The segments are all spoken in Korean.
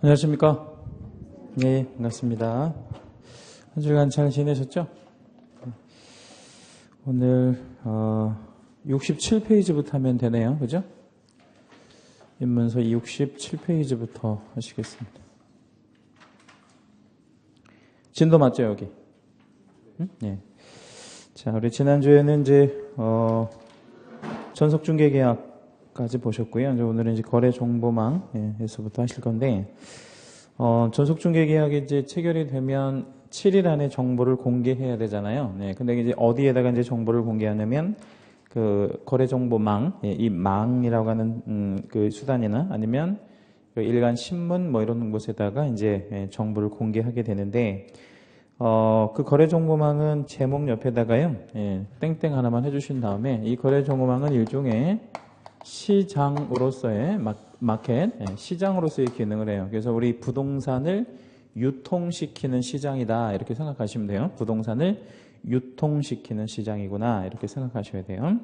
안녕하십니까? 네, 반갑습니다. 한 주간 잘 지내셨죠? 오늘 67페이지부터 하면 되네요. 그죠? 입문서 67페이지부터 하시겠습니다. 진도 맞죠, 여기? 응? 네. 자, 우리 지난주에는 이제 전속중개계약까지 보셨고요. 이제 오늘은 이제 거래정보망에서부터 하실 건데, 전속중개계약이 이제 체결이 되면 7일 안에 정보를 공개해야 되잖아요. 네. 근데 이제 어디에다가 이제 정보를 공개하냐면, 그 거래정보망, 이 망이라고 하는 그 수단이나 아니면 그 일간 신문 뭐 이런 곳에다가 이제 정보를 공개하게 되는데, 그 거래정보망은 제목 옆에다가요, 땡땡 하나만 해주신 다음에 이 거래정보망은 일종의 시장으로서의 마켓, 시장으로서의 기능을 해요. 그래서 우리 부동산을 유통시키는 시장이다 이렇게 생각하시면 돼요. 부동산을 유통시키는 시장이구나 이렇게 생각하셔야 돼요.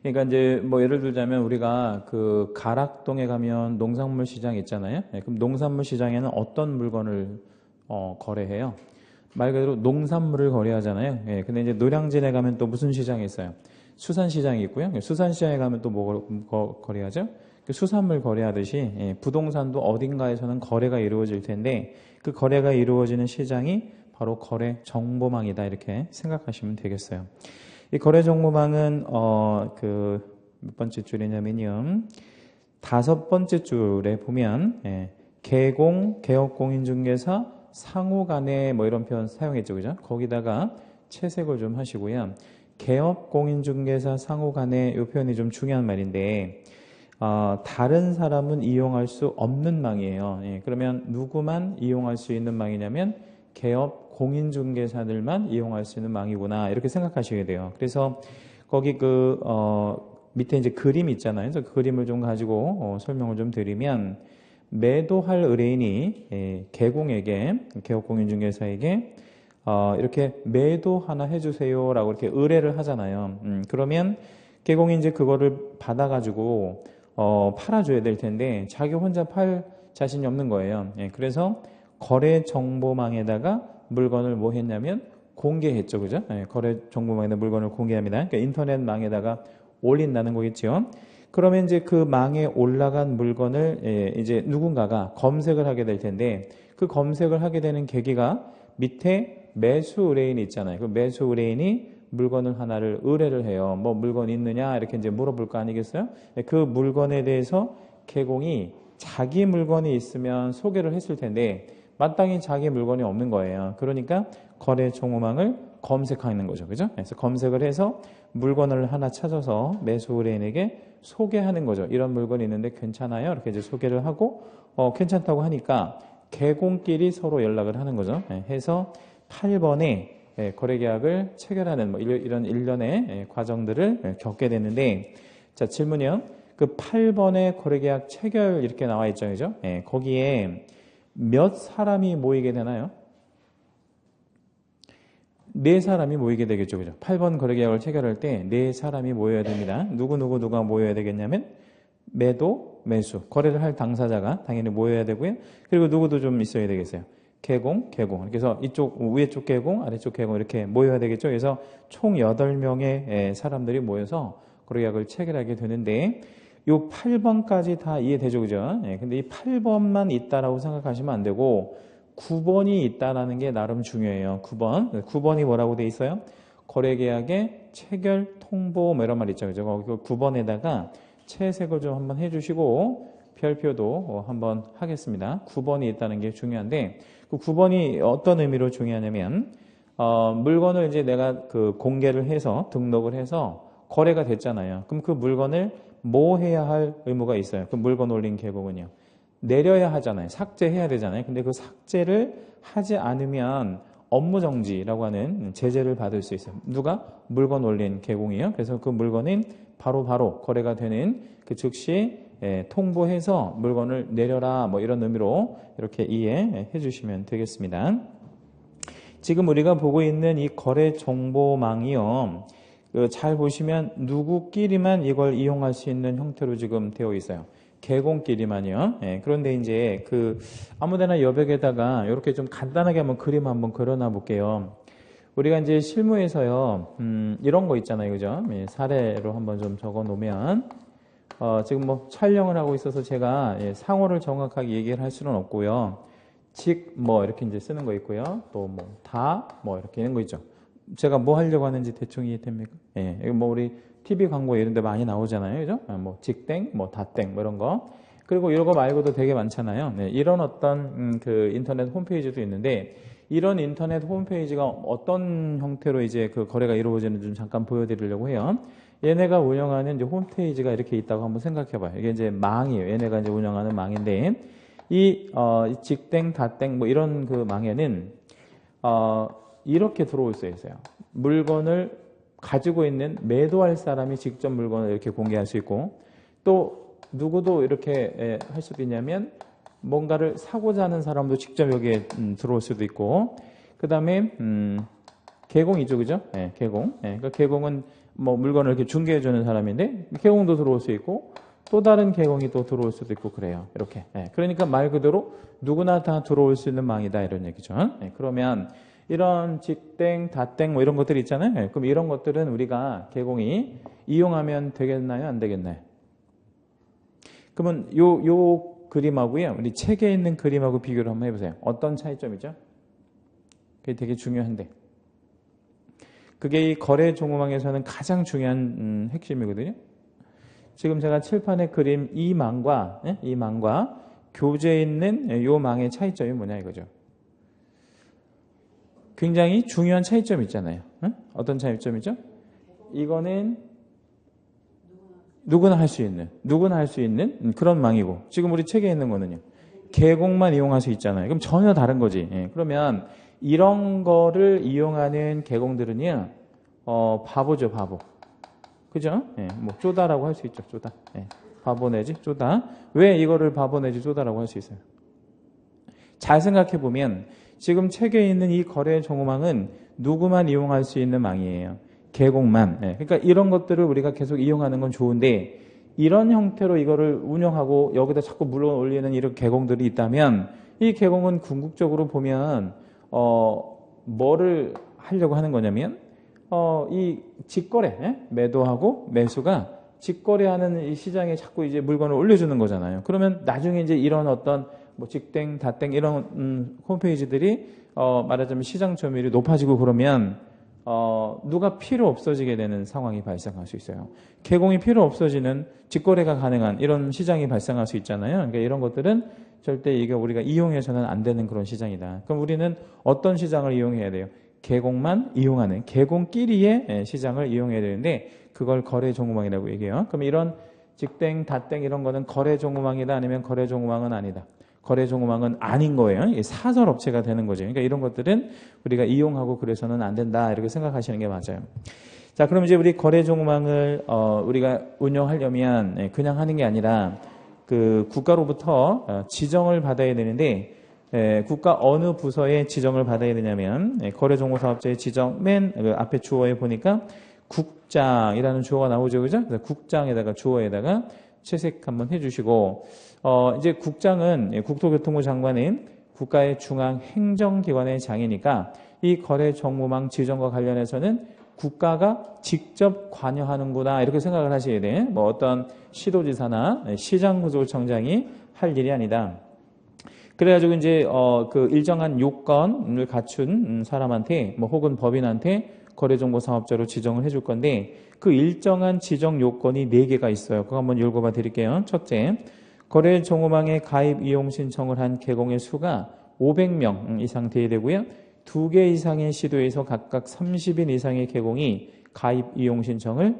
그러니까 이제 뭐 예를 들자면 우리가 그 가락동에 가면 농산물 시장 있잖아요. 그럼 농산물 시장에는 어떤 물건을 거래해요? 말 그대로 농산물을 거래하잖아요. 근데 이제 노량진에 가면 또 무슨 시장이 있어요? 수산시장이 있고요. 수산시장에 가면 또 뭐 거래하죠? 수산물 거래하듯이 부동산도 어딘가에서는 거래가 이루어질 텐데 그 거래가 이루어지는 시장이 바로 거래정보망이다 이렇게 생각하시면 되겠어요. 이 거래정보망은 그 몇 번째 줄이냐면요, 5번째 줄에 보면 개공, 개업공인중개사, 상호간에 뭐 이런 표현 사용했죠, 그죠? 거기다가 채색을 좀 하시고요. 개업공인중개사, 상호간에 이 표현이 좀 중요한 말인데, 다른 사람은 이용할 수 없는 망이에요. 그러면 누구만 이용할 수 있는 망이냐면 개업 공인중개사들만 이용할 수 있는 망이구나 이렇게 생각하셔야 돼요. 그래서 거기 그 밑에 이제 그림 있잖아요. 그래서 그 그림을 좀 가지고 설명을 좀 드리면, 매도할 의뢰인이 개공에게, 개업공인중개사에게 이렇게 매도 하나 해주세요라고 이렇게 의뢰를 하잖아요. 그러면 개공이 이제 그거를 받아가지고 팔아줘야 될 텐데 자기 혼자 팔 자신이 없는 거예요. 그래서 거래정보망에다가 물건을 뭐 했냐면 공개했죠, 그죠? 거래정보망에다 물건을 공개합니다. 그러니까 인터넷망에다가 올린다는 거겠죠. 그러면 이제 그 망에 올라간 물건을 이제 누군가가 검색을 하게 될 텐데, 그 검색을 하게 되는 계기가 밑에 매수 의뢰인이 있잖아요. 그 매수 의뢰인이 물건을 하나를 의뢰를 해요. 뭐 물건 있느냐 이렇게 이제 물어볼 거 아니겠어요? 그 물건에 대해서 개공이 자기 물건이 있으면 소개를 했을 텐데 마땅히 자기 물건이 없는 거예요. 그러니까 거래정보망을 검색하는 거죠, 그죠? 그래서 검색을 해서 물건을 하나 찾아서 매수 의뢰인에게 소개하는 거죠. 이런 물건이 있는데 괜찮아요? 이렇게 이제 소개를 하고 괜찮다고 하니까 개공끼리 서로 연락을 하는 거죠. 해서 8번에 거래계약을 체결하는 뭐 이런 일련의 과정들을 겪게 되는데, 자, 질문이요. 그 8번의 거래계약 체결 이렇게 나와 있죠, 그죠? 거기에 몇 사람이 모이게 되나요? 4사람이 모이게 되겠죠, 그죠? 8번 거래계약을 체결할 때 4사람이 모여야 됩니다. 누가 모여야 되겠냐면 매도, 매수, 거래를 할 당사자가 당연히 모여야 되고요. 그리고 누구도 좀 있어야 되겠어요. 개공. 그래서 이쪽 위에 쪽 개공, 아래쪽 개공 이렇게 모여야 되겠죠. 그래서 총 8명의 사람들이 모여서 거래계약을 체결하게 되는데, 요 8번까지 다 이해되죠, 그죠? 근데 이 8번만 있다라고 생각하시면 안 되고 9번이 있다라는 게 나름 중요해요. 9번이 뭐라고 돼 있어요? 거래계약의 체결 통보 뭐 이런 말 있죠, 그죠? 거기 9번에다가 채색을 좀 한번 해주시고 별표도 한번 하겠습니다. 9번이 있다는 게 중요한데, 그 9번이 어떤 의미로 중요하냐면 물건을 이제 내가 그 공개를 해서 등록을 해서 거래가 됐잖아요. 그럼 그 물건을 뭐 해야 할 의무가 있어요? 그 물건 올린 개공은요, 내려야 하잖아요. 삭제해야 되잖아요. 근데 그 삭제를 하지 않으면 업무정지라고 하는 제재를 받을 수 있어요. 누가? 물건 올린 개공이요. 그래서 그 물건은 바로 거래가 되는 그 즉시 통보해서 물건을 내려라 뭐 이런 의미로 이렇게 이해해 주시면 되겠습니다. 지금 우리가 보고 있는 이 거래정보망이요, 잘 보시면 누구끼리만 이걸 이용할 수 있는 형태로 지금 되어 있어요. 개공끼리만요. 예, 그런데 이제 그 아무데나 여백에다가 이렇게 좀 간단하게 한번 그림 한번 그려놔 볼게요. 우리가 이제 실무에서요, 이런 거 있잖아요, 그죠? 예, 사례로 한번 좀 적어 놓으면, 지금 뭐 촬영을 하고 있어서 제가 예, 상호를 정확하게 얘기를 할 수는 없고요. 뭐 이렇게 이제 쓰는 거 있고요. 또 뭐 뭐 이렇게 있는 거 있죠. 제가 뭐 하려고 하는지 대충 이해됩니까? 예, 이거 뭐 우리 TV 광고 이런 데 많이 나오잖아요. 그죠? 뭐 직땡, 뭐 다땡, 뭐 이런 거. 그리고 이런 거 말고도 되게 많잖아요. 네, 이런 어떤 그 인터넷 홈페이지도 있는데 이런 인터넷 홈페이지가 어떤 형태로 이제 그 거래가 이루어지는지 좀 잠깐 보여드리려고 해요. 얘네가 운영하는 이제 홈페이지가 이렇게 있다고 한번 생각해 봐요. 이게 이제 망이에요. 얘네가 이제 운영하는 망인데 이 직땡, 다땡 뭐 이런 그 망에는 이렇게 들어올 수 있어요. 물건을 가지고 있는 매도할 사람이 직접 물건을 이렇게 공개할 수 있고 또 누구도 이렇게 할 수도 있냐면 뭔가를 사고자 하는 사람도 직접 여기에 들어올 수도 있고 그 다음에 개공이죠, 그죠? 예, 개공. 예, 그러니까 개공은 뭐 물건을 이렇게 중개해 주는 사람인데 개공도 들어올 수 있고 또 다른 개공이 또 들어올 수도 있고 그래요. 이렇게. 예, 그러니까 말 그대로 누구나 다 들어올 수 있는 망이다 이런 얘기죠. 예, 그러면 이런 직땡, 다땡 뭐 이런 것들이 있잖아요. 예, 그럼 이런 것들은 우리가 개공이 이용하면 되겠나요? 안 되겠나요? 그러면 요 그림하고요. 우리 책에 있는 그림하고 비교를 한번 해보세요. 어떤 차이점이죠? 그게 되게 중요한데. 그게 이 거래 종목망에서는 가장 중요한 핵심이거든요. 지금 제가 칠판에 그림 이 망과 교재에 있는 요 망의 차이점이 뭐냐 이거죠. 굉장히 중요한 차이점이 있잖아요. 어떤 차이점이죠? 이거는 누구나 할 수 있는 그런 망이고 지금 우리 책에 있는 거는요. 개공만 이용할 수 있잖아요. 그럼 전혀 다른 거지. 예, 그러면 이런 거를 이용하는 개공들은요. 바보죠, 바보. 그죠? 예, 뭐 쪼다라고 할 수 있죠. 쪼다. 예, 바보 내지 쪼다. 왜 이거를 바보 내지 쪼다라고 할 수 있어요? 잘 생각해 보면 지금 책에 있는 이 거래 정보망은 누구만 이용할 수 있는 망이에요. 개공만. 예, 그러니까 이런 것들을 우리가 계속 이용하는 건 좋은데 이런 형태로 이거를 운영하고 여기다 자꾸 물건 올리는 이런 개공들이 있다면 이 개공은 궁극적으로 보면 뭐를 하려고 하는 거냐면 이 직거래, 예? 매도하고 매수가 직거래하는 이 시장에 자꾸 이제 물건을 올려주는 거잖아요. 그러면 나중에 이제 이런 어떤 뭐 직땡, 다땡 이런 홈페이지들이 말하자면 시장 점유율이 높아지고 그러면 누가 필요 없어지게 되는 상황이 발생할 수 있어요. 개공이 필요 없어지는 직거래가 가능한 이런 시장이 발생할 수 있잖아요. 그러니까 이런 것들은 절대 이게 우리가 이용해서는 안 되는 그런 시장이다. 그럼 우리는 어떤 시장을 이용해야 돼요? 개공만 이용하는 개공끼리의 시장을 이용해야 되는데 그걸 거래 종목망이라고 얘기해요. 그럼 이런 직땡, 다땡 이런 거는 거래 종목망이다 아니면 거래 종목망은 아니다. 거래 종목망은 아닌 거예요. 이게 사설 업체가 되는 거죠. 그러니까 이런 것들은 우리가 이용하고 그래서는 안 된다 이렇게 생각하시는 게 맞아요. 자, 그럼 이제 우리 거래 종목망을 우리가 운영하려면 그냥 하는 게 아니라 그 국가로부터 지정을 받아야 되는데 국가 어느 부서에 지정을 받아야 되냐면 거래정보사업자의 지정 맨 앞에 주어에 보니까 국장이라는 주어가 나오죠, 그죠? 국장에다가 주어에다가 채색 한번 해주시고 이제 국장은 국토교통부 장관인 국가의 중앙 행정기관의 장이니까 이 거래정보망 지정과 관련해서는 국가가 직접 관여하는구나 이렇게 생각을 하셔야 돼. 뭐 어떤 시도지사나 시장구조청장이 할 일이 아니다. 그래가지고 이제 그 일정한 요건을 갖춘 사람한테 뭐 혹은 법인한테 거래정보사업자로 지정을 해줄 건데 그 일정한 지정 요건이 4개가 있어요. 그거 한번 읽어봐 드릴게요. 첫째, 거래정보망에 가입 이용 신청을 한 개공의 수가 500명 이상 돼야 되고요. 2개 이상의 시도에서 각각 30인 이상의 개공이 가입 이용 신청을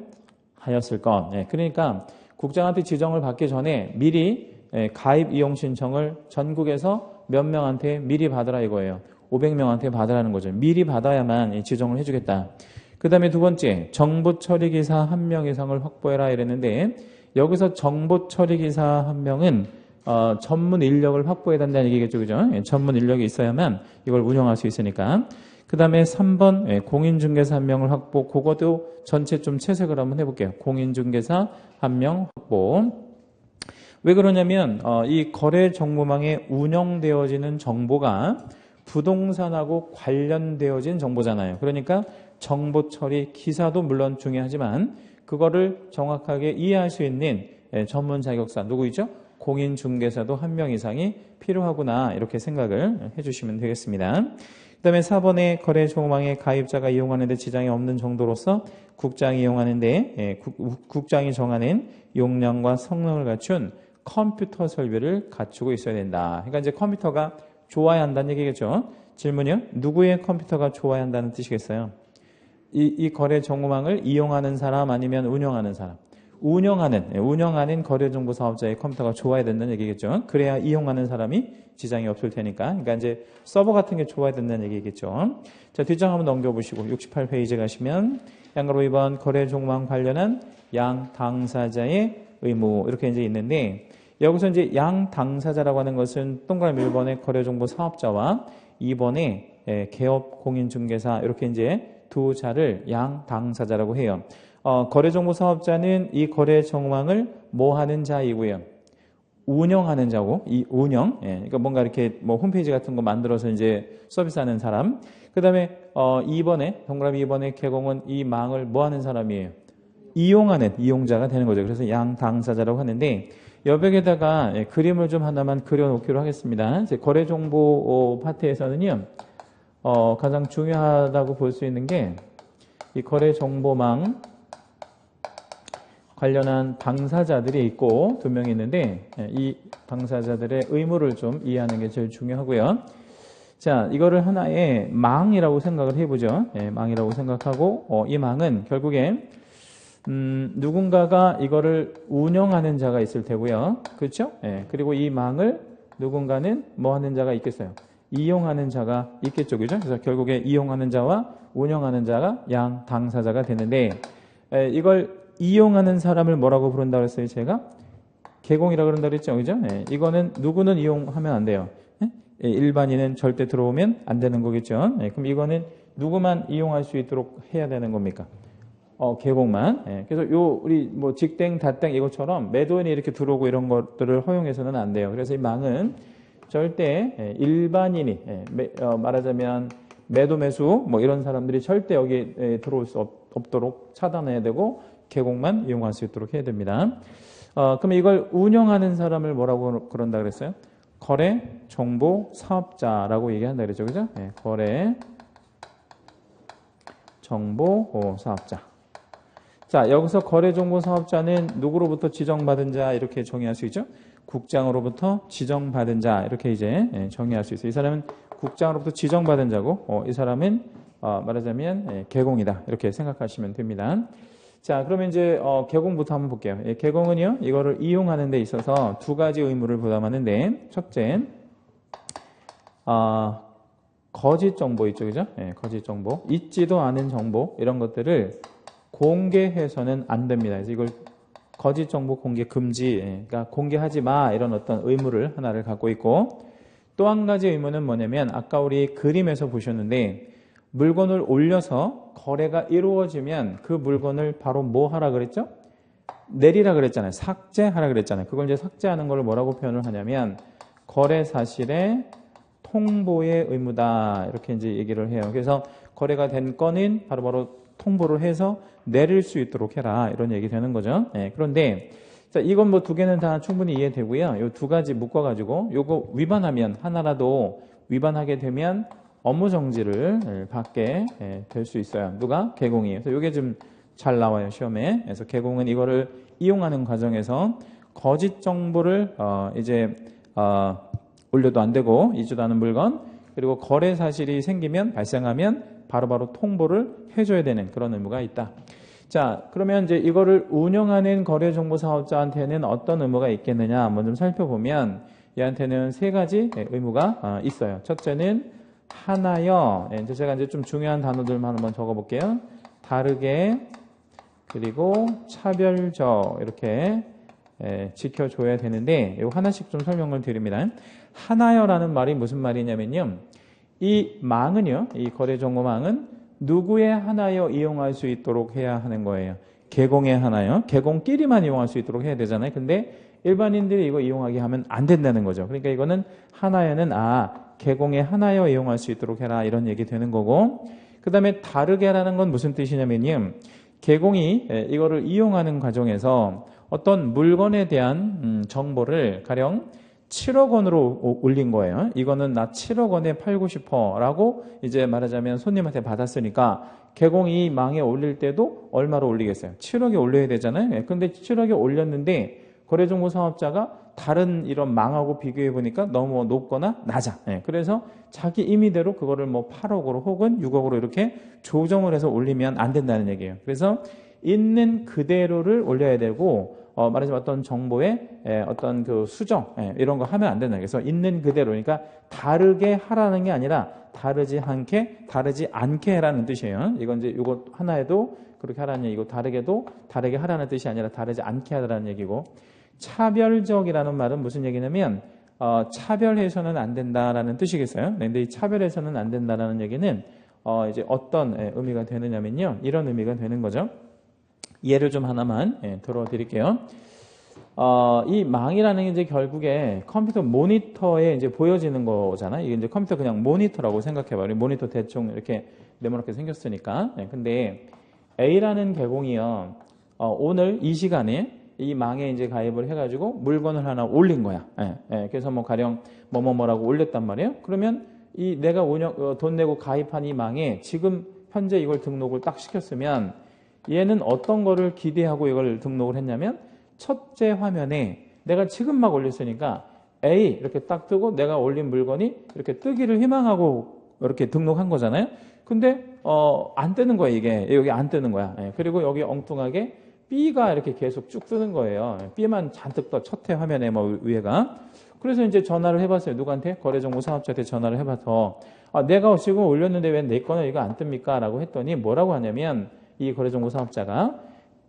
하였을 것. 그러니까 국장한테 지정을 받기 전에 미리 가입 이용 신청을 전국에서 몇 명한테 미리 받으라 이거예요. 500명한테 받으라는 거죠. 미리 받아야만 지정을 해주겠다. 그 다음에 두 번째, 정보 처리기사 1명 이상을 확보해라 이랬는데 여기서 정보 처리기사 1명은 전문 인력을 확보해야 된다는 얘기겠죠. 그죠? 전문 인력이 있어야만 이걸 운영할 수 있으니까. 그 다음에 3번 공인중개사 1명을 확보. 그것도 전체 좀 채색을 한번 해볼게요. 공인중개사 1명 확보. 왜 그러냐면 이 거래 정보망에 운영되어지는 정보가 부동산하고 관련되어진 정보잖아요. 그러니까 정보 처리, 기사도 물론 중요하지만 그거를 정확하게 이해할 수 있는 전문 자격사 누구이죠? 공인중개사도 한 명 이상이 필요하구나 이렇게 생각을 해주시면 되겠습니다. 그 다음에 4번에 거래 정보망에 가입자가 이용하는 데 지장이 없는 정도로서 국장이 이용하는데 국장이 정하는 용량과 성능을 갖춘 컴퓨터 설비를 갖추고 있어야 된다. 그러니까 이제 컴퓨터가 좋아야 한다는 얘기겠죠. 질문이요. 누구의 컴퓨터가 좋아야 한다는 뜻이겠어요? 이 거래 정보망을 이용하는 사람 아니면 운영하는 사람? 운영하는 거래정보 사업자의 컴퓨터가 좋아야 된다는 얘기겠죠. 그래야 이용하는 사람이 지장이 없을 테니까. 그러니까 이제 서버 같은 게 좋아야 된다는 얘기겠죠. 자, 뒷장 한번 넘겨보시고 68페이지 가시면 양가로 2번 거래 정보망 관련한 양 당사자의 의무 이렇게 이제 있는데 여기서 이제 양 당사자라고 하는 것은 동그라미 1번의 거래정보 사업자와 2번의 개업 공인중개사 이렇게 이제 두 자를 양 당사자라고 해요. 거래정보 사업자는 이 거래 정보망을 뭐 하는 자이고요. 운영하는 자고 이 운영, 그러니까 뭔가 이렇게 뭐 홈페이지 같은 거 만들어서 이제 서비스하는 사람. 그다음에 2번에 동그라미 2번의 개공은 이 망을 뭐 하는 사람이에요. 이용하는 이용자가 되는 거죠. 그래서 양 당사자라고 하는데 여백에다가 그림을 좀 하나만 그려놓기로 하겠습니다. 이제 거래정보 파트에서는요, 가장 중요하다고 볼 수 있는 게 이 거래정보망 관련한 당사자들이 있고 두 명이 있는데 이 당사자들의 의무를 좀 이해하는 게 제일 중요하고요. 자, 이거를 하나의 망이라고 생각을 해보죠. 망이라고 생각하고 이 망은 결국에 누군가가 이거를 운영하는 자가 있을 테고요. 그렇죠? 그리고 이 망을 누군가는 뭐 하는 자가 있겠어요? 이용하는 자가 있겠죠. 그죠? 그래서 결국에 이용하는 자와 운영하는 자가 양 당사자가 되는데 이걸 이용하는 사람을 뭐라고 부른다고 했어요? 제가 개공이라고 그런다고 그랬죠. 그죠? 이거는 누구는 이용하면 안 돼요. 일반인은 절대 들어오면 안 되는 거겠죠. 그럼 이거는 누구만 이용할 수 있도록 해야 되는 겁니까? 개공만. 그래서 우리 뭐 직땡, 다땡 이것처럼 매도인이 이렇게 들어오고 이런 것들을 허용해서는 안 돼요. 그래서 이 망은 절대 일반인이 말하자면 매도 매수 뭐 이런 사람들이 절대 여기에 들어올 수 없도록 차단해야 되고 개공만 이용할 수 있도록 해야 됩니다. 그럼 이걸 운영하는 사람을 뭐라고 그런다 그랬어요? 거래 정보 사업자라고 얘기한다 그랬죠. 그죠? 거래 정보 사업자. 자, 여기서 거래 정보 사업자는 누구로부터 지정받은 자 이렇게 정의할 수 있죠? 국장으로부터 지정받은 자 이렇게 이제 정의할 수 있어요. 이 사람은 국장으로부터 지정받은 자고 이 사람은 말하자면 개공이다 이렇게 생각하시면 됩니다. 자, 그러면 이제 개공부터 한번 볼게요. 개공은요 이거를 이용하는 데 있어서 두 가지 의무를 부담하는데 첫째 거짓 정보 있죠, 그죠? 거짓 정보, 있지도 않은 정보 이런 것들을 공개해서는 안 됩니다. 그래서 이걸 거짓 정보 공개 금지, 그러니까 공개하지 마 이런 어떤 의무를 하나를 갖고 있고 또 한 가지 의무는 뭐냐면 아까 우리 그림에서 보셨는데 물건을 올려서 거래가 이루어지면 그 물건을 바로 뭐 하라 그랬죠? 내리라 그랬잖아요. 삭제하라 그랬잖아요. 그걸 이제 삭제하는 걸 뭐라고 표현을 하냐면 거래 사실의 통보의 의무다 이렇게 이제 얘기를 해요. 그래서 거래가 된 건은 바로바로 통보를 해서 내릴 수 있도록 해라 이런 얘기 되는 거죠. 그런데 자, 이건 뭐 두 개는 다 충분히 이해되고요. 요 두 가지 묶어가지고 요거 위반하면 하나라도 위반하게 되면 업무 정지를 받게 될 수 있어요. 누가? 개공이. 그래서 요게 좀 잘 나와요 시험에. 그래서 개공은 이거를 이용하는 과정에서 거짓 정보를 이제 올려도 안 되고 있지도 않은 물건 그리고 거래 사실이 생기면 발생하면 바로바로 통보를 해줘야 되는 그런 의무가 있다. 자, 그러면 이제 이거를 운영하는 거래정보 사업자한테는 어떤 의무가 있겠느냐 한번 좀 살펴보면 얘한테는 세 가지 의무가 있어요. 첫째는 하나여, 이제 제가 이제 좀 중요한 단어들만 한번 적어볼게요. 다르게 그리고 차별적 이렇게 지켜줘야 되는데 이거 하나씩 좀 설명을 드립니다. 하나여라는 말이 무슨 말이냐면요. 이 망은요, 이 거래정보망은 누구의 하나여 이용할 수 있도록 해야 하는 거예요. 개공의 하나여. 개공끼리만 이용할 수 있도록 해야 되잖아요. 근데 일반인들이 이거 이용하게 하면 안 된다는 거죠. 그러니까 이거는 하나여는 개공에 하나여 이용할 수 있도록 해라 이런 얘기 되는 거고, 그 다음에 다르게라는 건 무슨 뜻이냐면요, 개공이 이거를 이용하는 과정에서 어떤 물건에 대한 정보를 가령 7억 원으로 올린 거예요. 이거는 나 7억 원에 팔고 싶어 라고 이제 말하자면 손님한테 받았으니까 개공이 망에 올릴 때도 얼마로 올리겠어요? 7억에 올려야 되잖아요. 근데 7억에 올렸는데 거래정보 사업자가 다른 이런 망하고 비교해 보니까 너무 높거나 낮아. 그래서 자기 임의대로 그거를 뭐 8억으로 혹은 6억으로 이렇게 조정을 해서 올리면 안 된다는 얘기예요. 그래서 있는 그대로를 올려야 되고, 말하자면 어떤 정보의 어떤 그 수정 이런 거 하면 안 된다. 그래서 있는 그대로, 그러니까 다르게 하라는 게 아니라 다르지 않게 해라는 뜻이에요. 이건 이제 이거 하나에도 그렇게 하라는 얘기고, 다르게 하라는 뜻이 아니라 다르지 않게 하라는 얘기고, 차별적이라는 말은 무슨 얘기냐면 차별해서는 안 된다라는 뜻이겠어요. 근데 이 차별해서는 안 된다라는 얘기는 이제 어떤 의미가 되느냐면요, 이런 의미가 되는 거죠. 예를 좀 하나만 들어드릴게요. 이 망이라는 게 이제 결국에 컴퓨터 모니터에 이제 보여지는 거잖아요. 이게 이제 컴퓨터 그냥 모니터라고 생각해봐요. 모니터 대충 이렇게 네모나게 생겼으니까. 근데 A라는 개공이요, 오늘 이 시간에 이 망에 이제 가입을 해가지고 물건을 하나 올린 거야. 그래서 뭐 가령 뭐라고 올렸단 말이에요. 그러면 이 내가 돈 내고 가입한 이 망에 지금 현재 이걸 등록을 딱 시켰으면 얘는 어떤 거를 기대하고 이걸 등록을 했냐면, 첫째 화면에 내가 지금 막 올렸으니까 A 이렇게 딱 뜨고 내가 올린 물건이 이렇게 뜨기를 희망하고 이렇게 등록한 거잖아요. 근데 안 뜨는 거야. 이게 여기 안 뜨는 거야. 그리고 여기 엉뚱하게 B가 이렇게 계속 쭉 뜨는 거예요. B만 잔뜩 떠, 첫째 화면에 뭐 위에가. 그래서 이제 전화를 해봤어요. 누구한테? 거래정보 사업자한테 전화를 해봐서 내가 지금 올렸는데 왜 내 거는 이거 안 뜹니까? 라고 했더니 뭐라고 하냐면, 이 거래정보 사업자가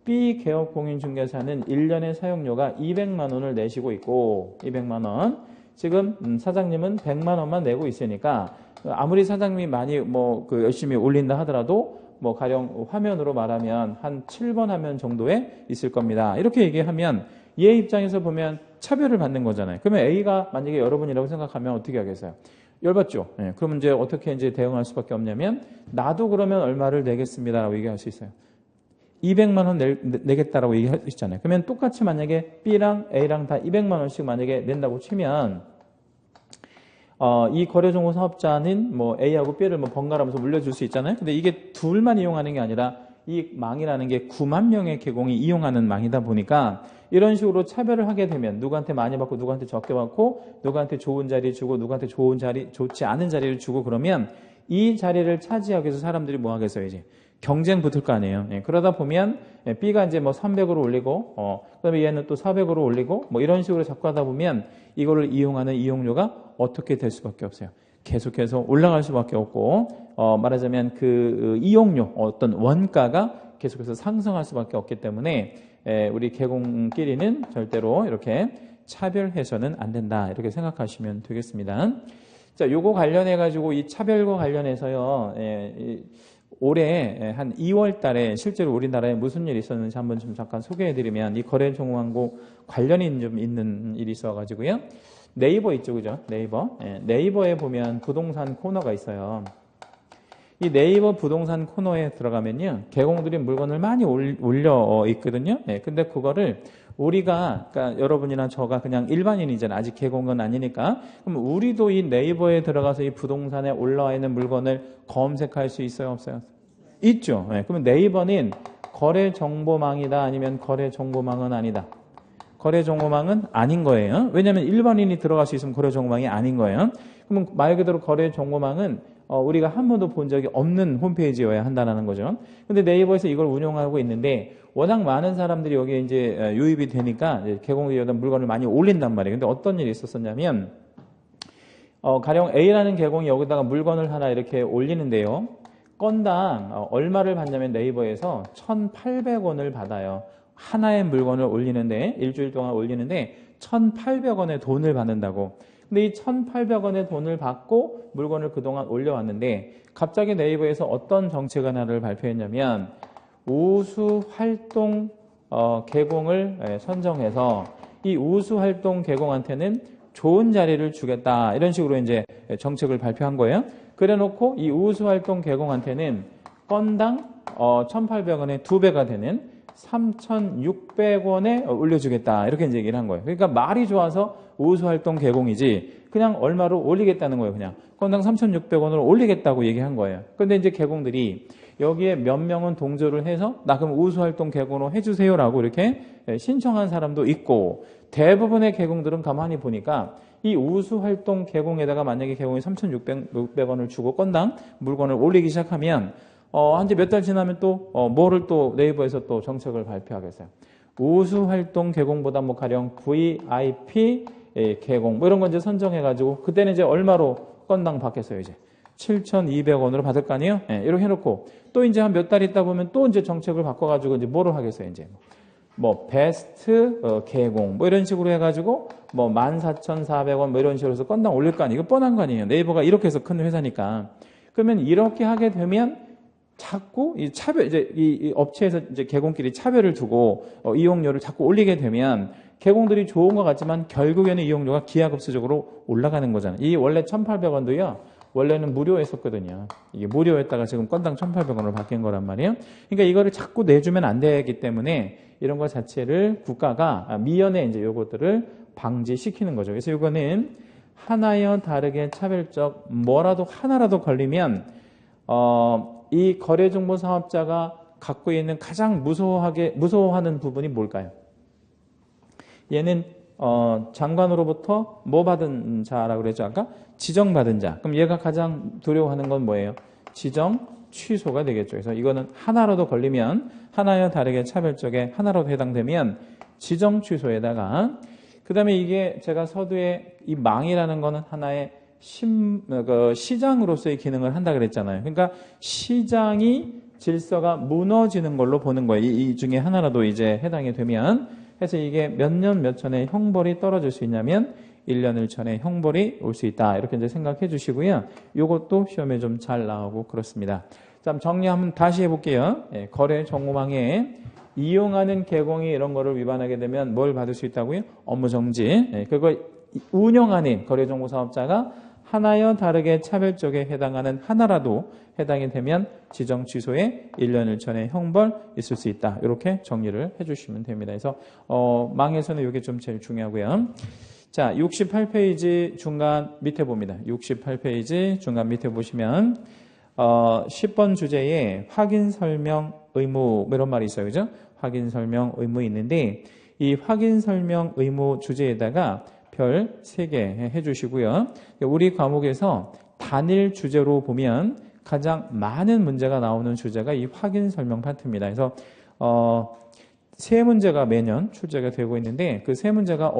B 개업공인중개사는 1년의 사용료가 200만 원을 내시고 있고, 200만 원. 지금 사장님은 100만 원만 내고 있으니까 아무리 사장님이 많이 열심히 올린다 하더라도 가령 화면으로 말하면 한 7번 화면 정도에 있을 겁니다. 이렇게 얘기하면 얘 입장에서 보면 차별을 받는 거잖아요. 그러면 A가 만약에 여러분이라고 생각하면 어떻게 하겠어요? 열받죠. 그러면 이제 어떻게 이제 대응할 수밖에 없냐면, 나도 그러면 얼마를 내겠습니다라고 얘기할 수 있어요. 200만 원 내겠다라고 얘기할 수 있잖아요. 그러면 똑같이 만약에 B랑 A랑 다 200만 원씩 만약에 낸다고 치면, 이 거래정보 사업자는 A하고 B를 번갈아가면서 물려줄 수 있잖아요. 근데 이게 둘만 이용하는 게 아니라 이 망이라는 게 9만 명의 개공이 이용하는 망이다 보니까 이런 식으로 차별을 하게 되면 누구한테 많이 받고 누구한테 적게 받고, 누구한테 좋은 자리 주고 누구한테 좋지 않은 자리를 주고, 그러면 이 자리를 차지하기 위해서 사람들이 뭐 하겠어요? 이제 경쟁 붙을 거 아니에요. 그러다 보면 B가 이제 300으로 올리고, 그다음에 얘는 또 400으로 올리고, 이런 식으로 자꾸 하다 보면 이거를 이용하는 이용료가 어떻게 될 수밖에 없어요. 계속해서 올라갈 수밖에 없고, 말하자면 그 이용료, 어떤 원가가 계속해서 상승할 수밖에 없기 때문에 우리 개공끼리는 절대로 이렇게 차별해서는 안 된다, 이렇게 생각하시면 되겠습니다. 자, 요거 관련해 가지고 이 차별과 관련해서요, 올해 한 2월 달에 실제로 우리나라에 무슨 일이 있었는지 한번 좀 잠깐 소개해 드리면, 이 거래정보하고 관련이 좀 있는 일이 있어 가지고요. 네이버 있죠, 그죠? 네이버에 보면 부동산 코너가 있어요. 이 네이버 부동산 코너에 들어가면요, 개공들이 물건을 많이 올려 있거든요. 근데 그거를 우리가, 그러니까 여러분이나 저가 그냥 일반인이잖아요. 아직 개공은 아니니까. 그럼 우리도 이 네이버에 들어가서 이 부동산에 올라와 있는 물건을 검색할 수 있어요, 없어요? 있죠. 그러면 네이버는 거래정보망이다, 아니면 거래정보망은 아니다? 거래정보망은 아닌 거예요. 왜냐하면 일반인이 들어갈 수 있으면 거래정보망이 아닌 거예요. 그러면 말 그대로 거래정보망은 우리가 한 번도 본 적이 없는 홈페이지여야 한다는 거죠. 근데 네이버에서 이걸 운영하고 있는데, 워낙 많은 사람들이 여기에 이제 유입이 되니까 개공들이 여기다 물건을 많이 올린단 말이에요. 근데 어떤 일이 있었었냐면, 가령 A라는 개공이 여기다가 물건을 하나 이렇게 올리는데요, 건당 얼마를 받냐면 네이버에서 1,800원을 받아요. 하나의 물건을 올리는데, 일주일 동안 올리는데 1,800원의 돈을 받는다고. 근데 이 1,800원의 돈을 받고 물건을 그동안 올려왔는데, 갑자기 네이버에서 어떤 정책 하나를 발표했냐면, 우수 활동 개공을 선정해서 이 우수활동 개공한테는 좋은 자리를 주겠다. 이런 식으로 이제 정책을 발표한 거예요. 그래 놓고 이 우수활동 개공한테는 건당 1,800원에 2배가 되는 3,600원에 올려주겠다. 이렇게 이제 얘기를 한 거예요. 그러니까 말이 좋아서 우수활동 개공이지 그냥 얼마로 올리겠다는 거예요. 그냥 건당 3,600원으로 올리겠다고 얘기한 거예요. 근데 이제 개공들이 여기에 몇 명은 동조를 해서 나 그럼 우수활동 개공으로 해주세요라고 이렇게 신청한 사람도 있고 대부분의 개공들은 가만히 보니까 이 우수활동 개공에다가 만약에 개공이 3,600원을 주고 건당 물건을 올리기 시작하면 한 몇 달 지나면 또 뭐를 또 네이버에서 또 정책을 발표하겠어요. 우수활동 개공보다 뭐 가령 VIP 개공 뭐 이런 거 이제 선정해가지고 그때는 이제 얼마로 건당 받겠어요 이제 7,200원으로 받을 거 아니에요? 예, 이렇게 해놓고 또 이제 한 몇 달 있다 보면 또 이제 정책을 바꿔가지고 이제 뭐를 하겠어요 이제 뭐 베스트 개공 뭐 이런 식으로 해가지고 뭐 14,400원 뭐 이런 식으로 해서 건당 올릴 거 아니에요? 이거 뻔한 거 아니에요? 네이버가 이렇게 해서 큰 회사니까 그러면 이렇게 하게 되면 자꾸 이 차별 이제 이 업체에서 이제 개공끼리 차별을 두고 이용료를 자꾸 올리게 되면 개공들이 좋은 것 같지만 결국에는 이용료가 기하급수적으로 올라가는 거잖아요. 이 원래 1,800원도요. 원래는 무료였었거든요. 이게 무료였다가 지금 건당 1,800원으로 바뀐 거란 말이에요. 그러니까 이거를 자꾸 내주면 안 되기 때문에 이런 것 자체를 국가가 미연에 이제 요것들을 방지시키는 거죠. 그래서 이거는 하나여 다르게 차별적 뭐라도 하나라도 걸리면 이 거래정보사업자가 갖고 있는 가장 무서워하는 부분이 뭘까요? 얘는 장관으로부터 뭐 받은 자라고 그랬죠 아까? 지정받은 자. 그럼 얘가 가장 두려워하는 건 뭐예요? 지정 취소가 되겠죠. 그래서 이거는 하나라도 걸리면 하나여 다르게 차별적에 하나라도 해당되면 지정 취소에다가 그 다음에 이게 제가 서두에 이 망이라는 거는 하나의 시장으로서의 기능을 한다 그랬잖아요. 그러니까 시장이 질서가 무너지는 걸로 보는 거예요. 이 중에 하나라도 이제 해당이 되면. 그래서 이게 몇 년 몇 천의 형벌이 떨어질 수 있냐면 1년 1천의 형벌이 올 수 있다. 이렇게 이제 생각해 주시고요. 이것도 시험에 좀 잘 나오고 그렇습니다. 자, 정리 한번 다시 해볼게요. 거래 정보망에 이용하는 개공이 이런 거를 위반하게 되면 뭘 받을 수 있다고요? 업무 정지. 그거 운영하는 거래정보사업자가 하나여 다르게 차별적에 해당하는 하나라도 해당이 되면 지정 취소에 1년 1천의 형벌 있을 수 있다. 이렇게 정리를 해주시면 됩니다. 그래서 망에서는 이게 좀 제일 중요하고요. 자, 68페이지 중간 밑에 봅니다. 68페이지 중간 밑에 보시면 10번 주제에 확인 설명 의무 이런 말이 있어요. 그죠? 확인 설명 의무 있는데 이 확인 설명 의무 주제에다가 별 3개 해주시고요. 우리 과목에서 단일 주제로 보면 가장 많은 문제가 나오는 주제가 이 확인 설명 파트입니다. 그래서 3문제가 매년 출제가 되고 있는데 그 3문제가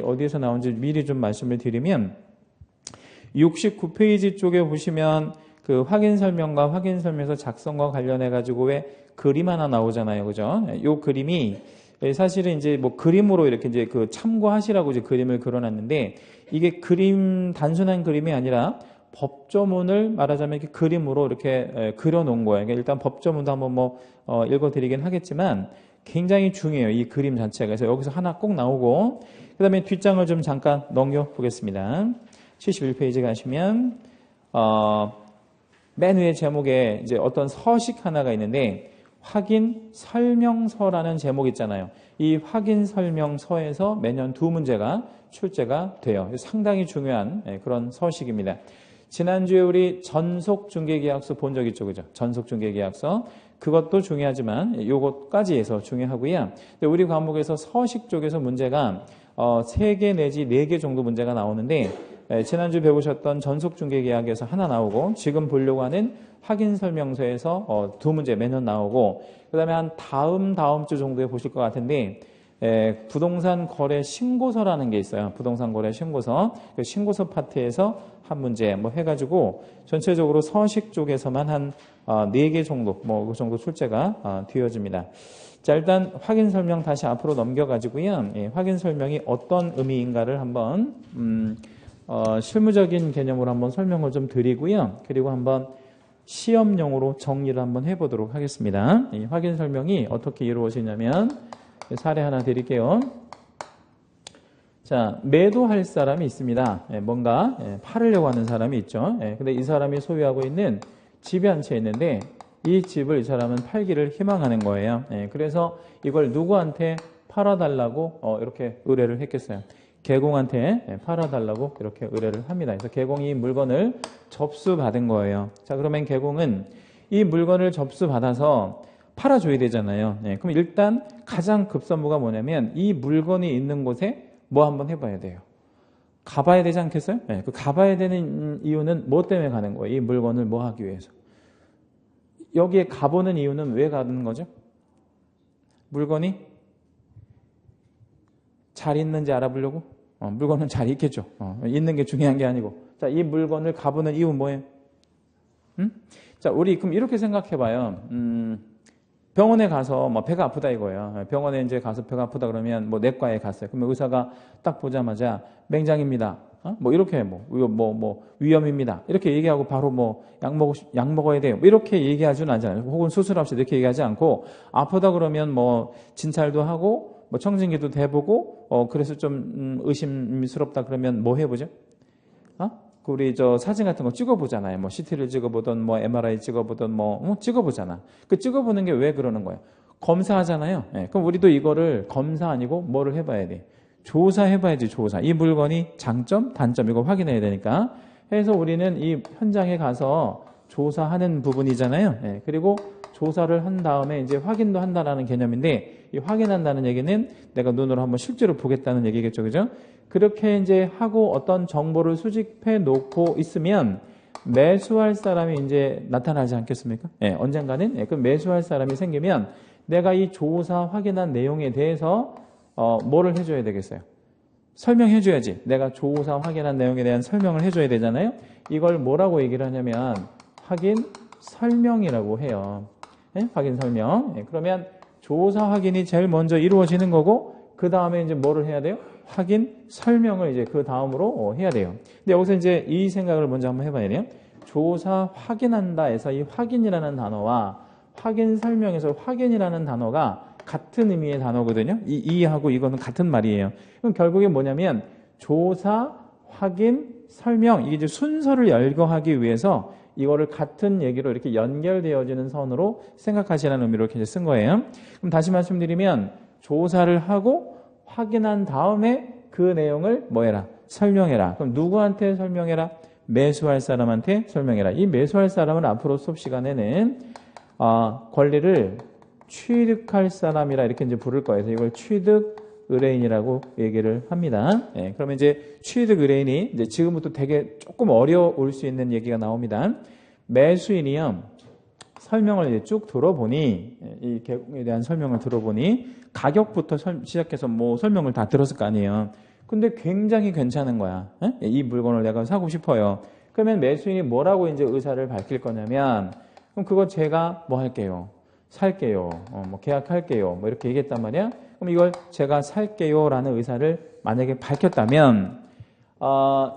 어디에서 나온지 미리 좀 말씀을 드리면 69페이지 쪽에 보시면 그 확인 설명과 확인 설명서 작성과 관련해 가지고 왜 그림 하나 나오잖아요. 그죠? 이 그림이 사실은 이제 뭐 그림으로 이렇게 이제 그 참고하시라고 이제 그림을 그려놨는데 이게 단순한 그림이 아니라 법조문을 말하자면 이렇게 그림으로 이렇게 그려놓은 거예요. 그러니까 일단 법조문도 한번 읽어드리긴 하겠지만 굉장히 중요해요. 이 그림 자체가. 그래서 여기서 하나 꼭 나오고 그 다음에 뒷장을 좀 잠깐 넘겨보겠습니다. 71페이지 가시면 맨 위에 제목에 이제 어떤 서식 하나가 있는데 확인 설명서라는 제목 있잖아요. 이 확인 설명서에서 매년 2문제가 출제가 돼요. 상당히 중요한 그런 서식입니다. 지난주에 우리 전속중개계약서 본 적 있죠, 그죠? 전속중개계약서 그것도 중요하지만 요것까지 해서 중요하고요. 우리 과목에서 서식 쪽에서 문제가 3개 내지 4개 정도 문제가 나오는데 지난주 배우셨던 전속중개계약에서 하나 나오고 지금 보려고 하는 확인설명서에서 2문제 매년 나오고 그 다음에 한 다음 주 정도에 보실 것 같은데 부동산 거래 신고서라는 게 있어요. 부동산 거래 신고서. 그 신고서 파트에서 한 문제 뭐 해가지고 전체적으로 서식 쪽에서만 한 4개 정도 그 정도 출제가 되어집니다. 자, 일단 확인 설명 다시 앞으로 넘겨가지고요. 확인 설명이 어떤 의미인가를 한번 실무적인 개념으로 한번 설명을 좀 드리고요. 그리고 한번 시험용으로 정리를 한번 해보도록 하겠습니다. 이 확인 설명이 어떻게 이루어지냐면 사례 하나 드릴게요. 자, 매도할 사람이 있습니다. 뭔가 팔으려고 하는 사람이 있죠. 근데 이 사람이 소유하고 있는 집이 한 채 있는데 이 집을 이 사람은 팔기를 희망하는 거예요. 그래서 이걸 누구한테 팔아달라고 이렇게 의뢰를 했겠어요. 개공한테 팔아달라고 이렇게 의뢰를 합니다. 그래서 개공이 물건을 접수받은 거예요. 자, 그러면 개공은 이 물건을 접수받아서 팔아줘야 되잖아요. 그럼 일단 가장 급선무가 뭐냐면 이 물건이 있는 곳에 뭐 한번 해봐야 돼요. 가봐야 되지 않겠어요? 그 가봐야 되는 이유는 뭐 때문에 가는 거예요? 이 물건을 뭐 하기 위해서. 여기에 가보는 이유는 왜 가는 거죠? 물건이 잘 있는지 알아보려고? 물건은 잘 있겠죠. 있는 게 중요한 게 아니고. 자, 이 물건을 가보는 이유는 뭐예요? 자, 우리 그럼 이렇게 생각해봐요. 병원에 가서 뭐 배가 아프다 이거예요. 병원에 이제 가서 배가 아프다 그러면 뭐 내과에 갔어요. 그러면 의사가 딱 보자마자 맹장입니다. 뭐 이렇게 뭐 위염입니다. 이렇게 얘기하고 바로 뭐 약 먹어야 돼요. 뭐 이렇게 얘기하지는 않잖아요. 혹은 수술합시다 이렇게 얘기하지 않고 아프다 그러면 뭐 진찰도 하고 뭐 청진기도 대보고 그래서 좀 의심스럽다 그러면 뭐 해보죠? 우리 저 사진 같은 거 찍어보잖아요. 뭐 CT를 찍어보든 뭐 MRI 찍어보든 뭐 찍어보잖아. 그 찍어보는 게 왜 그러는 거예요? 검사하잖아요. 그럼 우리도 이거를 검사 아니고 뭐를 해봐야 돼? 조사해봐야지. 조사. 이 물건이 장점, 단점 이거 확인해야 되니까. 해서 우리는 이 현장에 가서 조사하는 부분이잖아요. 그리고 조사를 한 다음에 이제 확인도 한다라는 개념인데 이 확인한다는 얘기는 내가 눈으로 한번 실제로 보겠다는 얘기겠죠, 그죠? 그렇게 이제 하고 어떤 정보를 수집해 놓고 있으면 매수할 사람이 이제 나타나지 않겠습니까? 언젠가는 그 매수할 사람이 생기면 내가 이 조사 확인한 내용에 대해서 뭐를 해줘야 되겠어요? 설명해 줘야지. 내가 조사 확인한 내용에 대한 설명을 해줘야 되잖아요. 이걸 뭐라고 얘기를 하냐면 확인 설명이라고 해요. 확인 설명. 그러면 조사 확인이 제일 먼저 이루어지는 거고 그 다음에 이제 뭐를 해야 돼요? 확인 설명을 이제 그 다음으로 해야 돼요. 근데 여기서 이제 이 생각을 먼저 한번 해봐야 돼요. 조사 확인한다 해서 이 확인이라는 단어와 확인 설명에서 확인이라는 단어가 같은 의미의 단어거든요. 이하고 이거는 같은 말이에요. 그럼 결국에 뭐냐면 조사, 확인, 설명 이게 이제 순서를 열거하기 위해서 이거를 같은 얘기로 이렇게 연결되어지는 선으로 생각하시라는 의미로 이렇게 쓴 거예요. 그럼 다시 말씀드리면 조사를 하고 확인한 다음에 그 내용을 뭐 해라? 설명해라. 그럼 누구한테 설명해라? 매수할 사람한테 설명해라. 이 매수할 사람은 앞으로 수업 시간에는 권리를 취득할 사람이라 이렇게 이제 부를 거예요. 그래서 이걸 취득 의뢰인이라고 얘기를 합니다. 그러면 이제 취득 의뢰인이 이제 지금부터 되게 조금 어려울 수 있는 얘기가 나옵니다. 매수인이요. 설명을 이제 쭉 들어보니 이 개공에 대한 설명을 들어보니 가격부터 시작해서 뭐 설명을 다 들었을 거 아니에요. 근데 굉장히 괜찮은 거야. 이 물건을 내가 사고 싶어요. 그러면 매수인이 뭐라고 이제 의사를 밝힐 거냐면 그럼 그거 제가 뭐 할게요. 살게요. 뭐 계약할게요. 뭐 이렇게 얘기했단 말이야. 그럼 이걸 제가 살게요라는 의사를 만약에 밝혔다면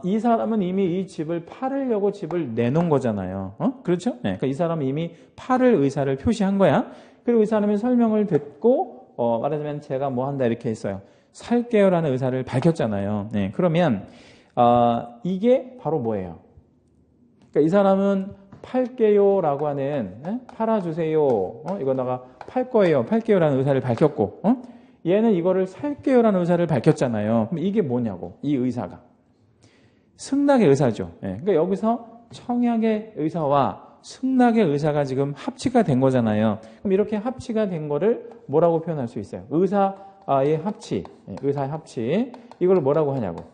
이 사람은 이미 이 집을 팔으려고 집을 내놓은 거잖아요. 그렇죠? 그러니까 이 사람은 이미 팔을 의사를 표시한 거야. 그리고 이 사람의 설명을 듣고 말하자면 제가 뭐 한다 이렇게 했어요. 살게요라는 의사를 밝혔잖아요. 그러면 이게 바로 뭐예요? 그러니까 이 사람은 팔게요라고 하는 팔아주세요. 이거 내가 팔 거예요. 팔게요라는 의사를 밝혔고 얘는 이거를 살게요라는 의사를 밝혔잖아요. 그럼 이게 뭐냐고 이 의사가 승낙의 의사죠. 그러니까 여기서 청약의 의사와 승낙의 의사가 지금 합치가 된 거잖아요. 그럼 이렇게 합치가 된 거를 뭐라고 표현할 수 있어요? 의사의 합치, 의사의 합치. 이걸 뭐라고 하냐고?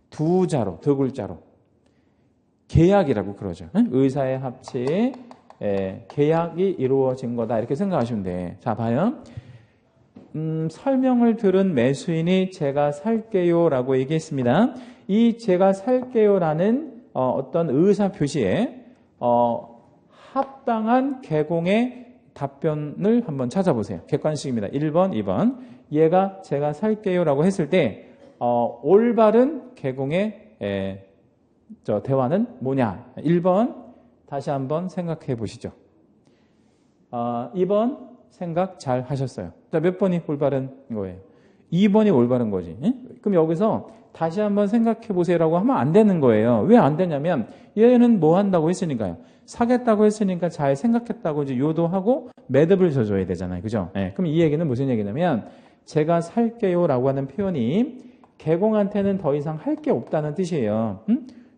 두 자로, 두 글자로. 계약이라고 그러죠. 의사의 합치, 계약이 이루어진 거다. 이렇게 생각하시면 돼. 자, 봐요. 설명을 들은 매수인이 제가 살게요라고 얘기했습니다. 이 제가 살게요라는 어떤 의사 표시에 합당한 개공의 답변을 한번 찾아보세요. 객관식입니다. 1번, 2번. 얘가 제가 살게요라고 했을 때 올바른 개공의 대화는 뭐냐? 1번 다시 한번 생각해 보시죠. 2번 생각 잘 하셨어요. 자, 몇 번이 올바른 거예요? 2번이 올바른 거지. 그럼 여기서 다시 한번 생각해 보세요라고 하면 안 되는 거예요. 왜 안 되냐면 얘는 뭐 한다고 했으니까요. 사겠다고 했으니까 잘 생각했다고 이제 요도하고 매듭을 져줘야 되잖아요. 그죠? 네. 그럼 이 얘기는 무슨 얘기냐면 제가 살게요라고 하는 표현이 개공한테는 더 이상 할 게 없다는 뜻이에요.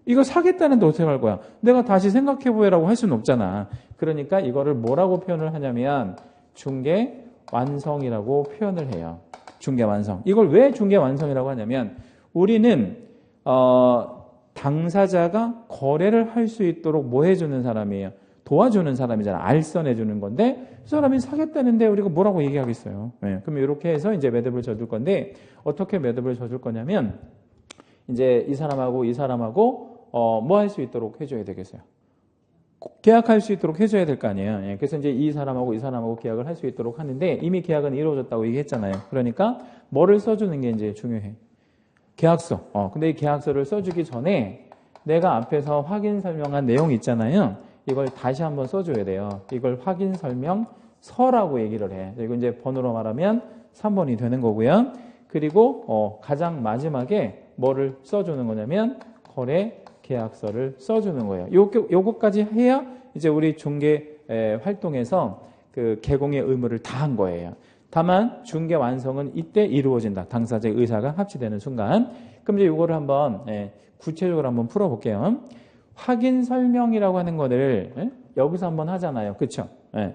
이거 사겠다는데 어떻게 할 거야? 내가 다시 생각해 보여라고 할 수는 없잖아. 그러니까 이거를 뭐라고 표현을 하냐면 중개 완성이라고 표현을 해요. 중개 완성. 이걸 왜 중개 완성이라고 하냐면 우리는 당사자가 거래를 할 수 있도록 뭐 해주는 사람이에요? 도와주는 사람이잖아. 알선해주는 건데 그 사람이 사겠다는데 우리가 뭐라고 얘기하겠어요. 네. 그럼 이렇게 해서 이제 매듭을 져줄 건데 어떻게 매듭을 져줄 거냐면 이제 이 사람하고 뭐 할 수 있도록 해줘야 되겠어요? 계약할 수 있도록 해줘야 될 거 아니에요. 예, 그래서 이제 이 사람하고 계약을 할 수 있도록 하는데 이미 계약은 이루어졌다고 얘기했잖아요. 그러니까 뭐를 써주는 게 이제 중요해. 계약서. 근데 이 계약서를 써주기 전에 내가 앞에서 확인 설명한 내용이 있잖아요. 이걸 다시 한번 써줘야 돼요. 이걸 확인 설명서라고 얘기를 해. 이거 이제 번호로 말하면 3번이 되는 거고요. 그리고 가장 마지막에 뭐를 써주는 거냐면 거래 계약서를 써주는 거예요. 요거까지 해야 이제 우리 중개 활동에서 그 개공의 의무를 다한 거예요. 다만 중개 완성은 이때 이루어진다. 당사자의 의사가 합치되는 순간. 그럼 이제 요거를 한번 구체적으로 한번 풀어볼게요. 확인 설명이라고 하는 거를 여기서 한번 하잖아요. 그렇죠?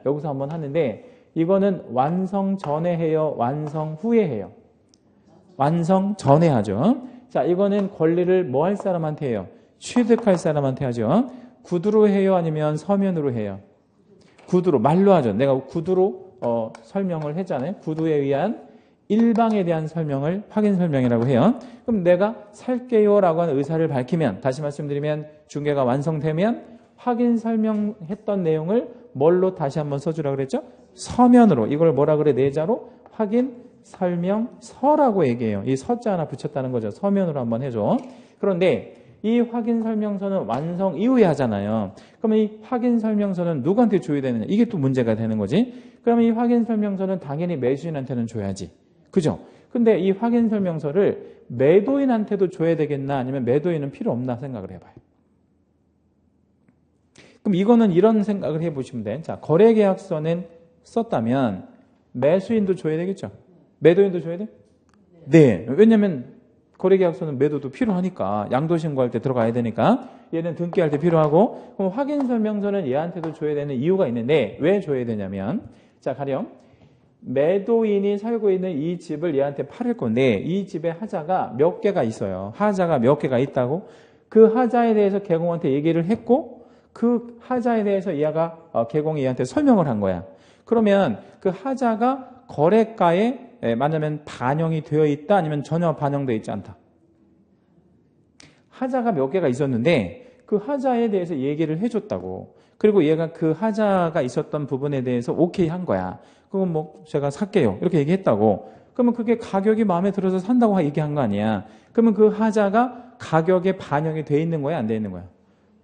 여기서 한번 하는데 이거는 완성 전에 해요? 완성 후에 해요? 완성 전에 하죠. 자, 이거는 권리를 뭐 할 사람한테 해요? 취득할 사람한테 하죠. 구두로 해요? 아니면 서면으로 해요? 구두로, 말로 하죠. 내가 구두로 설명을 했잖아요. 구두에 의한 일방에 대한 설명을 확인 설명이라고 해요. 그럼 내가 살게요 라고 하는 의사를 밝히면, 다시 말씀드리면 중개가 완성되면 확인 설명했던 내용을 뭘로 다시 한번 써주라고 그랬죠? 서면으로. 이걸 뭐라 그래? 내자로 확인 설명서라고 얘기해요. 이 서자 하나 붙였다는 거죠. 서면으로 한번 해줘. 그런데 이 확인 설명서는 완성 이후에 하잖아요. 그러면 이 확인 설명서는 누구한테 줘야 되느냐? 이게 또 문제가 되는 거지. 그러면 이 확인 설명서는 당연히 매수인한테는 줘야지. 그죠? 근데 이 확인 설명서를 매도인한테도 줘야 되겠나? 아니면 매도인은 필요 없나 생각을 해봐요. 그럼 이거는 이런 생각을 해보시면 돼. 자, 거래계약서는 썼다면 매수인도 줘야 되겠죠? 매도인도 줘야 돼? 네. 왜냐면 거래계약서는 매도도 필요하니까 양도신고할 때 들어가야 되니까 얘는 등기할 때 필요하고 그럼 확인설명서는 얘한테도 줘야 되는 이유가 있는데 왜 줘야 되냐면 자 가령 매도인이 살고 있는 이 집을 얘한테 팔을 건데 이 집에 하자가 몇 개가 있어요. 하자가 몇 개가 있다고 그 하자에 대해서 개공한테 얘기를 했고 그 하자에 대해서 얘가 개공이 얘한테 설명을 한 거야. 그러면 그 하자가 거래가에 만약에 반영이 되어 있다 아니면 전혀 반영되어 있지 않다. 하자가 몇 개가 있었는데 그 하자에 대해서 얘기를 해줬다고. 그리고 얘가 그 하자가 있었던 부분에 대해서 오케이 한 거야. 그건 뭐 제가 살게요. 이렇게 얘기했다고. 그러면 그게 가격이 마음에 들어서 산다고 얘기한 거 아니야. 그러면 그 하자가 가격에 반영이 돼 있는 거야? 안 돼 있는 거야?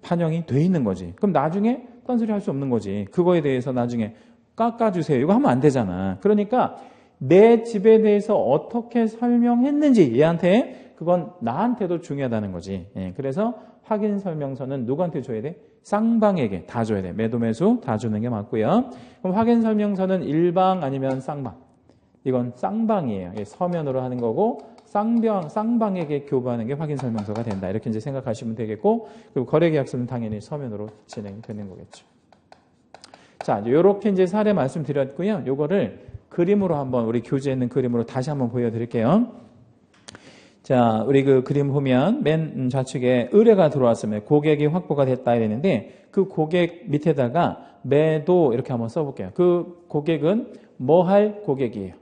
반영이 돼 있는 거지. 그럼 나중에 딴소리 할 수 없는 거지. 그거에 대해서 나중에 깎아주세요. 이거 하면 안 되잖아. 그러니까 내 집에 대해서 어떻게 설명했는지 얘한테 그건 나한테도 중요하다는 거지. 그래서 확인 설명서는 누구한테 줘야 돼? 쌍방에게 다 줘야 돼. 매도 매수 다 주는 게 맞고요. 그럼 확인 설명서는 일방 아니면 쌍방? 이건 쌍방이에요. 서면으로 하는 거고 쌍방에게 교부하는 게 확인 설명서가 된다. 이렇게 이제 생각하시면 되겠고 그리고 거래계약서는 당연히 서면으로 진행되는 거겠죠. 자, 이렇게 이제 사례 말씀드렸고요. 요거를 그림으로 한번 우리 교재에 있는 그림으로 다시 한번 보여드릴게요. 자, 우리 그 그림 보면 맨 좌측에 의뢰가 들어왔으면 고객이 확보가 됐다 이랬는데 그 고객 밑에다가 매도 이렇게 한번 써볼게요. 그 고객은 뭐 할 고객이에요?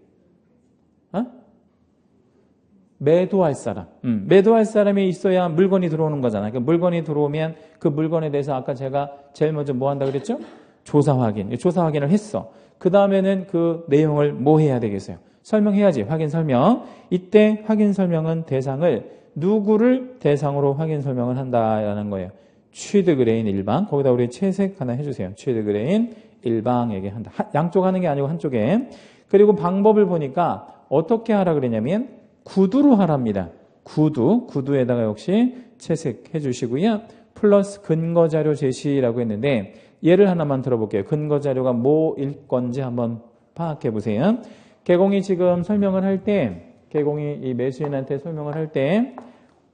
매도할 사람. 매도할 사람이 있어야 물건이 들어오는 거잖아요. 그 물건이 들어오면 그 물건에 대해서 아까 제가 제일 먼저 뭐 한다 그랬죠? 조사 확인. 조사 확인을 했어. 그 다음에는 그 내용을 뭐 해야 되겠어요? 설명해야지. 확인 설명. 이때 확인 설명은 대상을 누구를 대상으로 확인 설명을 한다라는 거예요. 취득 의뢰인 일방. 거기다 우리 채색 하나 해주세요. 취득 의뢰인 일방에게 한다. 양쪽 하는 게 아니고 한쪽에. 그리고 방법을 보니까 어떻게 하라 그랬냐면 구두로 하랍니다. 구두에다가 역시 채색해 주시고요. 플러스 근거자료 제시라고 했는데 예를 하나만 들어볼게요. 근거자료가 뭐일 건지 한번 파악해 보세요. 개공이 지금 설명을 할 때, 개공이 이 매수인한테 설명을 할 때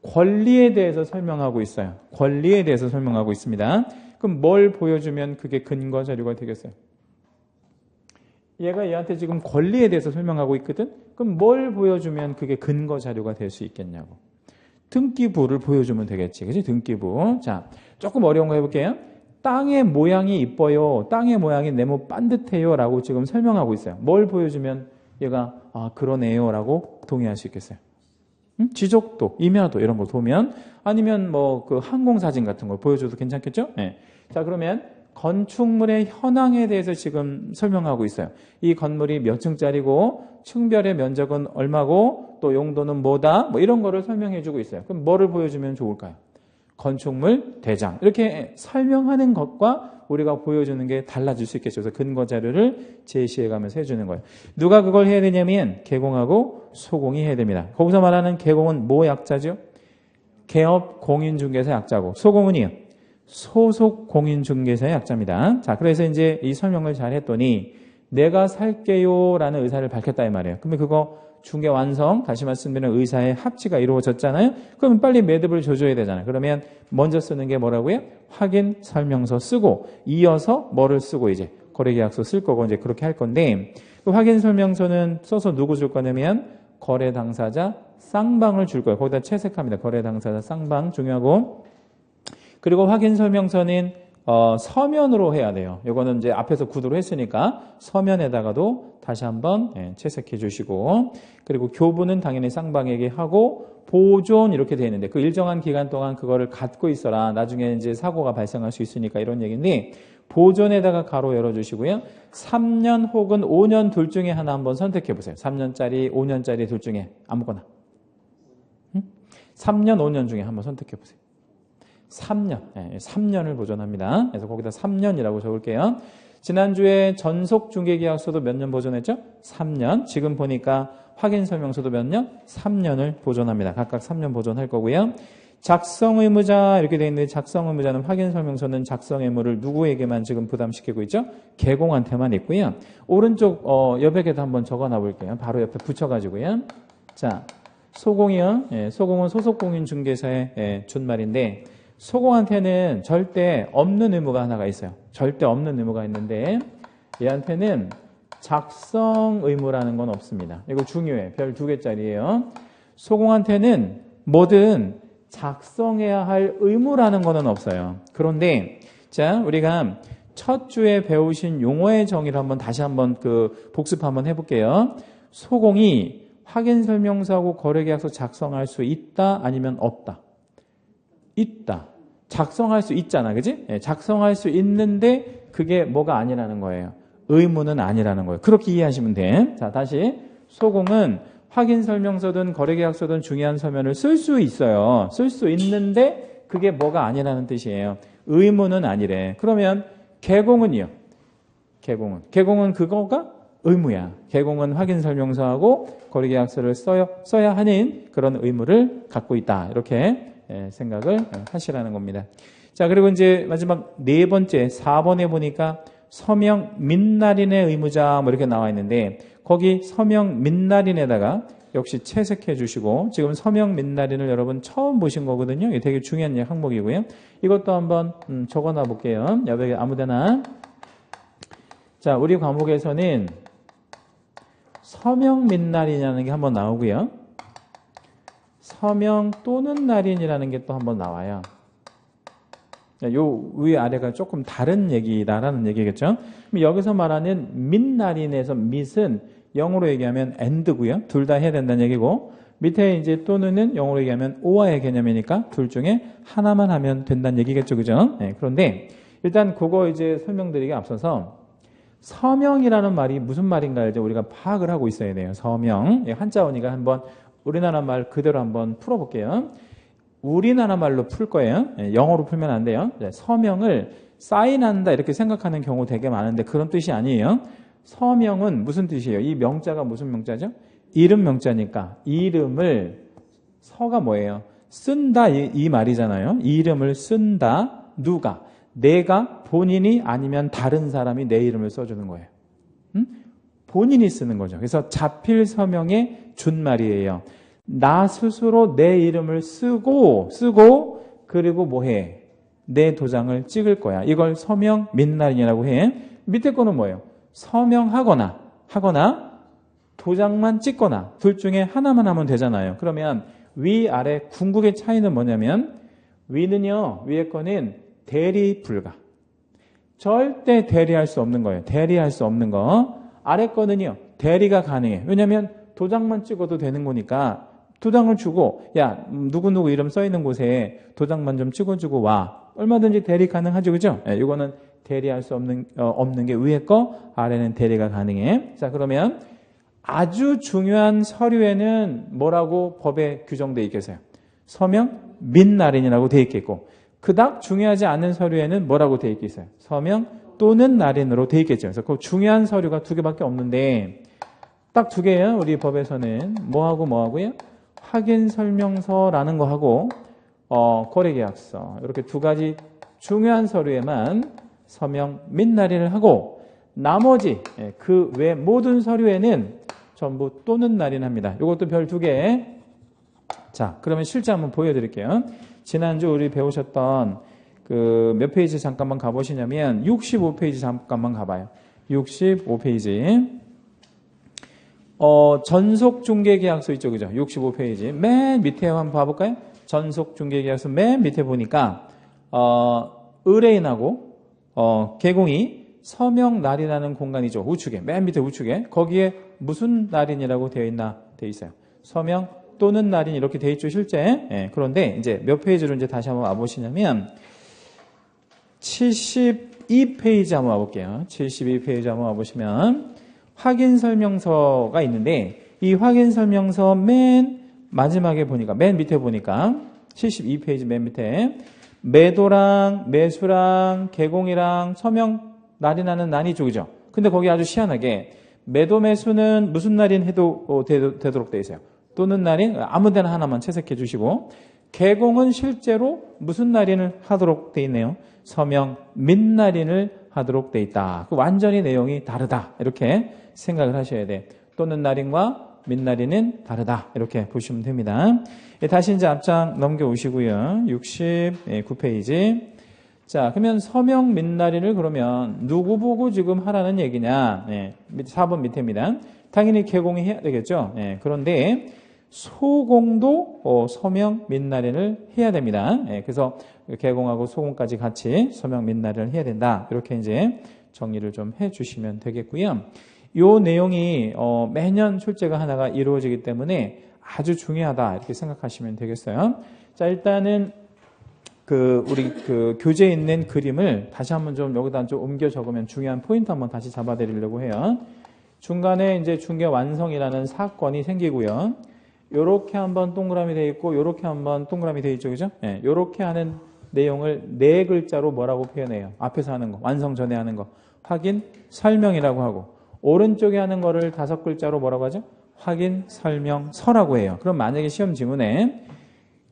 권리에 대해서 설명하고 있어요. 권리에 대해서 설명하고 있습니다. 그럼 뭘 보여주면 그게 근거자료가 되겠어요? 얘가 얘한테 지금 권리에 대해서 설명하고 있거든? 그럼 뭘 보여주면 그게 근거자료가 될 수 있겠냐고. 등기부를 보여주면 되겠지. 그치? 등기부. 자, 조금 어려운 거 해볼게요. 땅의 모양이 이뻐요. 땅의 모양이 네모 반듯해요. 라고 지금 설명하고 있어요. 뭘 보여주면 얘가 그러네요. 라고 동의할 수 있겠어요? 지적도, 임야도 이런 걸 보면 아니면 뭐 그 항공사진 같은 걸 보여줘도 괜찮겠죠? 네. 자, 그러면 건축물의 현황에 대해서 지금 설명하고 있어요. 이 건물이 몇 층짜리고 층별의 면적은 얼마고 또 용도는 뭐다 뭐 이런 거를 설명해 주고 있어요. 그럼 뭐를 보여주면 좋을까요? 건축물 대장 이렇게 설명하는 것과 우리가 보여주는 게 달라질 수 있겠죠. 그래서 근거 자료를 제시해 가면서 해주는 거예요. 누가 그걸 해야 되냐면 개공하고 소공이 해야 됩니다. 거기서 말하는 개공은 뭐 약자죠? 개업 공인중개사 약자고 소공은요? 소속 공인중개사의 약자입니다. 자, 그래서 이제 이 설명을 잘 했더니 내가 살게요 라는 의사를 밝혔다 이 말이에요. 그러면 그거 중개 완성, 다시 말씀드리면 의사의 합치가 이루어졌잖아요. 그러면 빨리 매듭을 줘줘야 되잖아요. 그러면 먼저 쓰는 게 뭐라고요? 확인 설명서 쓰고 이어서 뭐를 쓰고 이제 거래계약서 쓸 거고 이제 그렇게 할 건데 그 확인 설명서는 써서 누구 줄 거냐면 거래 당사자 쌍방을 줄 거예요. 거기다 채색합니다. 거래 당사자 쌍방 중요하고 그리고 확인 설명서는 서면으로 해야 돼요. 이거는 이제 앞에서 구두로 했으니까 서면에다가도 다시 한번 채색해 주시고 그리고 교부는 당연히 쌍방에게 하고 보존 이렇게 되어 있는데 그 일정한 기간 동안 그거를 갖고 있어라. 나중에 이제 사고가 발생할 수 있으니까 이런 얘기인데 보존에다가 가로 열어주시고요. 3년 혹은 5년 둘 중에 하나 한번 선택해 보세요. 3년짜리, 5년짜리 둘 중에 아무거나. 3년, 5년 중에 한번 선택해 보세요. 3년, 3년을 보존합니다. 그래서 거기다 3년이라고 적을게요. 지난주에 전속 중개계약서도 몇 년 보존했죠? 3년. 지금 보니까 확인 설명서도 몇 년? 3년을 보존합니다. 각각 3년 보존할 거고요. 작성 의무자 이렇게 되어 있는데 작성 의무자는 확인 설명서는 작성 의무를 누구에게만 지금 부담시키고 있죠? 개공한테만 있고요. 오른쪽 옆에도 한번 적어놔 볼게요. 바로 옆에 붙여가지고요. 자, 소공이요. 소공은 소속공인중개사의 준말인데 소공한테는 절대 없는 의무가 하나가 있어요. 절대 없는 의무가 있는데 얘한테는 작성 의무라는 건 없습니다. 이거 중요해. 별 2개짜리예요. 소공한테는 뭐든 작성해야 할 의무라는 거는 없어요. 그런데 자, 우리가 첫 주에 배우신 용어의 정의를 한번 다시 한번 복습 한번 해볼게요. 소공이 확인 설명서하고 거래계약서 작성할 수 있다 아니면 없다? 있다. 작성할 수 있잖아. 그지? 작성할 수 있는데 그게 뭐가 아니라는 거예요. 의무는 아니라는 거예요. 그렇게 이해하시면 돼. 자, 다시 소공은 확인 설명서든 거래계약서든 중요한 서면을 쓸 수 있어요. 쓸 수 있는데 그게 뭐가 아니라는 뜻이에요. 의무는 아니래. 그러면 개공은요? 개공은 그거가 의무야. 개공은 확인 설명서하고 거래계약서를 써야 하는 그런 의무를 갖고 있다. 이렇게 생각을 하시라는 겁니다. 자, 그리고 이제 마지막 4번째 4번에 보니까 서명 민날인의 의무자 뭐 이렇게 나와 있는데 거기 서명 민날인에다가 역시 채색해 주시고 지금 서명 민날인을 여러분 처음 보신 거거든요. 이게 되게 중요한 항목이고요. 이것도 한번 적어놔 볼게요. 여기 아무데나. 자, 우리 과목에서는 서명 민날인이라는 게 한번 나오고요. 서명 또는 날인이라는 게 또 한번 나와요. 요 위 아래가 조금 다른 얘기다라는 얘기겠죠. 여기서 말하는 민날인에서 mit은 영어로 얘기하면 and고요. 둘 다 해야 된다는 얘기고 밑에 이제 또는은 영어로 얘기하면 or의 개념이니까 둘 중에 하나만 하면 된다는 얘기겠죠. 그죠? 그런데 일단 그거 이제 설명드리기 앞서서 서명이라는 말이 무슨 말인가를 이제 우리가 파악을 하고 있어야 돼요. 서명. 한자원이가 한번 우리나라 말 그대로 한번 풀어볼게요. 우리나라 말로 풀 거예요. 영어로 풀면 안 돼요. 서명을 사인한다 이렇게 생각하는 경우 되게 많은데 그런 뜻이 아니에요. 서명은 무슨 뜻이에요? 이 명자가 무슨 명자죠? 이름 명자니까 이름을 서가 뭐예요? 쓴다 이 말이잖아요. 이 이름을 쓴다. 누가? 내가 본인이 아니면 다른 사람이 내 이름을 써주는 거예요. 본인이 쓰는 거죠. 그래서 자필 서명의 준말이에요. 나 스스로 내 이름을 쓰고 그리고 뭐해? 내 도장을 찍을 거야. 이걸 서명 민날인이라고 해. 밑에 거는 뭐예요? 서명하거나 도장만 찍거나 둘 중에 하나만 하면 되잖아요. 그러면 위아래 궁극의 차이는 뭐냐면 위는요. 위에 거는 대리 불가. 절대 대리할 수 없는 거예요. 대리할 수 없는 거. 아래 거는요. 대리가 가능해. 왜냐하면 도장만 찍어도 되는 거니까 도장을 주고 야 누구누구 이름 써있는 곳에 도장만 좀 찍어주고 와. 얼마든지 대리 가능하죠. 그죠? 네, 이거는 대리할 수 없는 게 위에 거, 아래는 대리가 가능해. 자, 그러면 아주 중요한 서류에는 뭐라고 법에 규정되어 있겠어요? 서명 민날인이라고 되어 있겠고 그닥 중요하지 않은 서류에는 뭐라고 되어 있겠어요? 서명 또는 날인으로 되어 있겠죠. 그래서 그 중요한 서류가 두 개밖에 없는데 딱 두 개예요. 우리 법에서는 뭐하고요? 확인설명서라는 거 하고 거래계약서 이렇게 두 가지 중요한 서류에만 서명 민날인을 하고 나머지 그 외 모든 서류에는 전부 또는 날인합니다. 이것도 별 두 개. 자, 그러면 실제 한번 보여드릴게요. 지난주 우리 배우셨던 그 몇 페이지 잠깐만 가보시냐면 65페이지 잠깐만 가봐요. 65페이지. 전속중개계약서 있죠, 그죠? 65페이지. 맨 밑에 한번 봐볼까요? 전속중개계약서 맨 밑에 보니까 의뢰인하고 개공이 서명 날인하는 공간이죠. 우측에 맨 밑에 우측에 거기에 무슨 날인이라고 되어 있나 되어 있어요. 서명 또는 날인 이렇게 되어 있죠, 실제. 예, 그런데 이제 몇 페이지로 이제 다시 한번 와보시냐면 72페이지 한번 와볼게요. 72페이지 한번 와보시면 확인설명서가 있는데 이 확인설명서 맨 마지막에 보니까 맨 밑에 보니까 72페이지 맨 밑에 매도랑 매수랑 개공이랑 서명 날인하는 난이 쪽이죠. 근데 거기 아주 희한하게 매도 매수는 무슨 날인 해도 되도록 되어 있어요. 또는 날인 아무 데나 하나만 채색해 주시고 개공은 실제로 무슨 날인을 하도록 되어 있네요. 서명 민날인을 하도록 되어 있다. 완전히 내용이 다르다. 이렇게 생각을 하셔야 돼. 또는 날인과 민날인은 다르다. 이렇게 보시면 됩니다. 다시 이제 앞장 넘겨오시고요. 69페이지. 자, 그러면 서명 민날인을 그러면 누구 보고 지금 하라는 얘기냐? 4번 밑에입니다. 당연히 개공이 해야 되겠죠. 그런데 소공도 서명 민날인을 해야 됩니다. 그래서 개공하고 소공까지 같이 서명 민날인을 해야 된다. 이렇게 이제 정리를 좀 해주시면 되겠고요. 요 내용이 매년 출제가 하나가 이루어지기 때문에 아주 중요하다 이렇게 생각하시면 되겠어요. 자, 일단은 우리 교재에 있는 그림을 다시 한번 좀 여기다 좀 옮겨 적으면 중요한 포인트 한번 다시 잡아드리려고 해요. 중간에 이제 중개 완성이라는 사건이 생기고요. 요렇게 한번 동그라미 되어 있고 요렇게 한번 동그라미 되어 있죠, 그죠? 요렇게 하는 내용을 네 글자로 뭐라고 표현해요? 앞에서 하는 거, 완성 전에 하는 거, 확인 설명이라고 하고 오른쪽에 하는 거를 5글자로 뭐라고 하죠? 확인 설명서라고 해요. 그럼 만약에 시험 지문에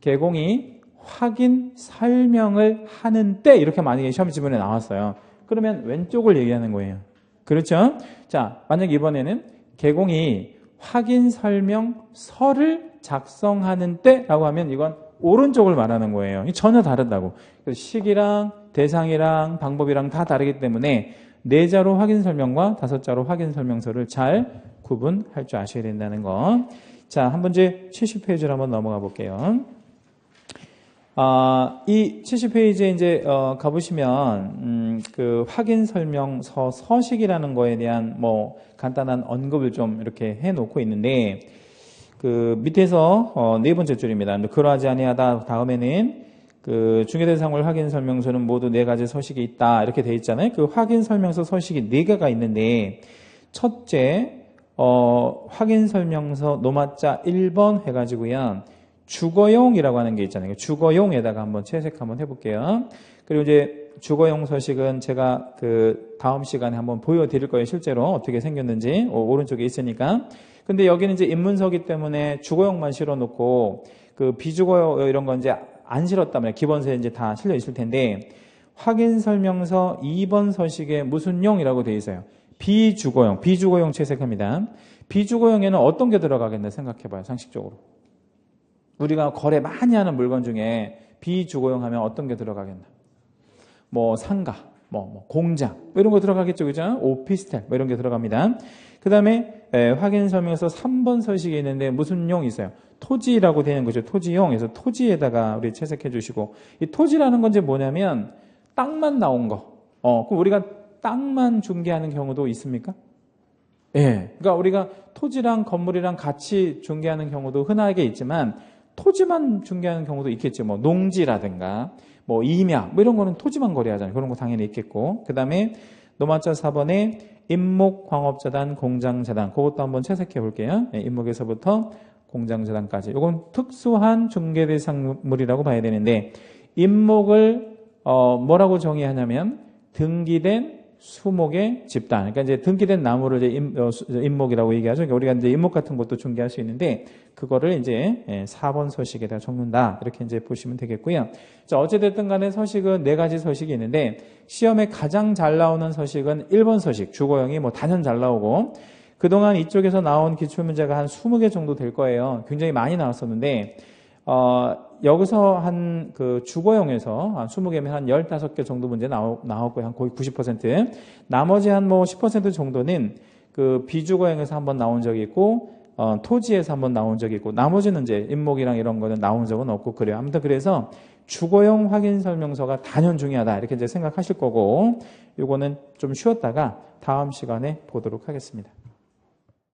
개공이 확인 설명을 하는 때 이렇게 만약에 시험 지문에 나왔어요. 그러면 왼쪽을 얘기하는 거예요. 그렇죠? 자, 만약 이번에는 개공이 확인 설명서를 작성하는 때라고 하면 이건 오른쪽을 말하는 거예요. 전혀 다르다고. 시기랑 대상이랑 방법이랑 다 다르기 때문에 4자로 확인 설명과 5자로 확인 설명서를 잘 구분할 줄 아셔야 된다는 거. 자, 한번 이제 70페이지로 한번 넘어가 볼게요. 이 70페이지에 이제 가보시면 그 확인 설명서 서식이라는 거에 대한 뭐 간단한 언급을 좀 이렇게 해놓고 있는데 그 밑에서 네 번째 줄입니다. 그러하지 아니하다 다음에는 그 중개대상물 확인 설명서는 모두 4가지 서식이 있다 이렇게 돼 있잖아요. 그 확인 설명서 서식이 4개가 있는데 첫째 확인 설명서 노마자 1번 해가지고요. 주거용이라고 하는 게 있잖아요. 주거용에다가 한번 채색 한번 해볼게요. 그리고 이제 주거용 서식은 제가 그 다음 시간에 한번 보여드릴 거예요. 실제로 어떻게 생겼는지 오른쪽에 있으니까. 근데 여기는 이제 입문서기 때문에 주거용만 실어놓고 그 비주거 이런 건 이제 안 실었다면 기본서에 이제 다 실려 있을 텐데 확인 설명서 2번 서식에 무슨 용이라고 되어 있어요. 비주거용, 비주거용 채색합니다. 비주거용에는 어떤 게 들어가겠나 생각해봐요. 상식적으로. 우리가 거래 많이 하는 물건 중에 비주거용 하면 어떤 게 들어가겠나? 뭐 상가, 뭐 공장 이런 거 들어가겠죠, 그죠? 오피스텔 뭐 이런 게 들어갑니다. 그 다음에 확인 설명서 3번 서식에 있는데 무슨 용이 있어요? 토지라고 되는 거죠. 토지용. 그래서 토지에다가 우리 채색해 주시고, 이 토지라는 건 이제 뭐냐면 땅만 나온 거. 그럼 우리가 땅만 중개하는 경우도 있습니까? 예. 그러니까 우리가 토지랑 건물이랑 같이 중개하는 경우도 흔하게 있지만 토지만 중개하는 경우도 있겠죠. 뭐 농지라든가 뭐 임야 뭐 이런 거는 토지만 거래하잖아요. 그런 거 당연히 있겠고. 그다음에 노마자 4번에 임목 광업재단 공장재단 그것도 한번 채색해 볼게요. 예, 임목에서부터 공장재단까지. 이건 특수한 중개 대상물이라고 봐야 되는데 임목을 뭐라고 정의하냐면 등기된 수목의 집단. 그러니까 이제 등기된 나무를 이제 임목이라고 얘기하죠. 그러니까 우리가 이제 임목 같은 것도 중개할 수 있는데 그거를 이제 4번 서식에다 적는다. 이렇게 이제 보시면 되겠고요. 자, 어찌됐든 간에 서식은 4가지 서식이 있는데 시험에 가장 잘 나오는 서식은 1번 서식. 주거용이 뭐 단연 잘 나오고 그동안 이쪽에서 나온 기출문제가 한 20개 정도 될 거예요. 굉장히 많이 나왔었는데 여기서 한 그 주거용에서 한 20개면 한 15개 정도 문제 나왔고요. 한 거의 90%. 나머지 한 뭐 10% 정도는 그 비주거용에서 한번 나온 적이 있고, 토지에서 한번 나온 적이 있고, 나머지는 이제 임목이랑 이런 거는 나온 적은 없고 그래요. 아무튼 그래서 주거용 확인 설명서가 단연 중요하다. 이렇게 이제 생각하실 거고, 요거는 좀 쉬었다가 다음 시간에 보도록 하겠습니다.